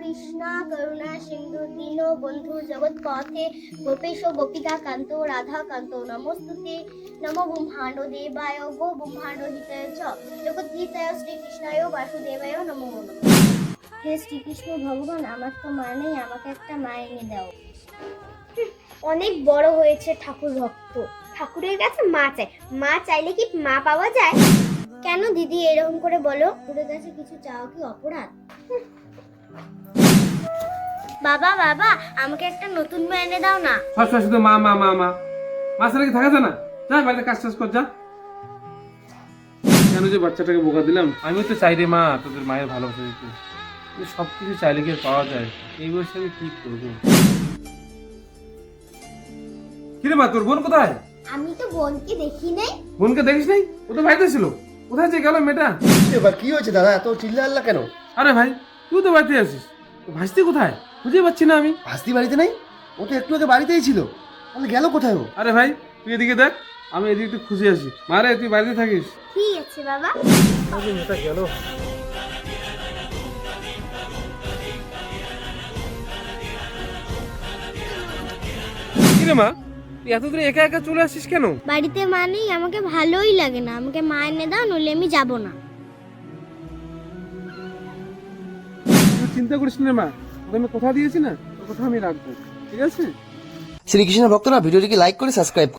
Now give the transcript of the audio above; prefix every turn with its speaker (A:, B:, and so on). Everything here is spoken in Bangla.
A: কৃষ্ণা করুণা সিন্ধু দীন বন্ধু জগৎপথে গোপেশ গোপিকা কান্ত রাধা কান্ত নমস্তুতে নমো ব্রহ্মাণ্ড দেবায় গো ব্রহ্মাণ্ড হিতায় চ জগদ্ধিতায় শ্রীকৃষ্ণায় বাসুদেবায় নমো নমঃ। হে শ্রীকৃষ্ণ ভগবান, আমার তো মা নেই, আমাকে একটা মা এনে দাও। অনেক বড় হয়েছে ঠাকুর ভক্ত, ঠাকুরের কাছে মা চাই, মা চাইলে কি মা পাওয়া যায়? কেন দিদি এরকম করে বলো? ঠাকুরের কাছে কিছু চাওয়া কি অপরাধ? বাবা বাবা, আমাকে একটা নতুন মা এনে দাও না।
B: সবসময় শুধু মা মা মা মা মা ছাড়া কি থাকা যায় না? যা বাড়িতে কাজ টাজ কর যা। কেন যে বাচ্চাটাকে বোকা দিলাম? আমি তো চাই রে মা তোদের মায়ের ভালোবাসা দিতে, সবকিছু চাইলে কি আর পাওয়া যায়? এই বয়সে আমি কি করবো? কিরে মা, তোর বোন কোথায়?
A: আমি তো বোনকে দেখি নাই।
B: বোনকে দেখিস নাই? ও তো বাড়িতে ছিল। কোথায় যে গেল মেয়েটা?
C: এবার কি হয়েছে দাদা, এত চিল্লা কেন?
B: আরে ভাই, তুই তো বাড়িতে আছিস, ভাসতি কোথায় খুঁজে পাচ্ছি না আমি।
C: ভাস্তি বাড়িতে নেই? ও তো একটু আগে বাড়িতেই ছিল, তাহলে গেল কোথায় ও?
B: আরে ভাই, তুই এদিকে দেখ, আমি এদিকে একটু খুঁজে আসি। মারে, তুই বাড়িতে থাকিস।
A: ঠিক আছে বাবা।
B: মেয়েটা গেল। কিরে মা, তুই এত দূরে একা একা চলে আসিস কেন?
A: বাড়িতে মা নেই, আমাকে ভালোই লাগে না, আমাকে মা এনে দাও, নইলে আমি যাব না।
B: তুই চিন্তা করিস না মা, তোকে আমি কথা দিয়েছি না, তোর কথা আমি রাখবো, ঠিক আছে?
C: শ্রীকৃষ্ণ ভক্তরা ভিডিওটিকে লাইক করে সাবস্ক্রাইব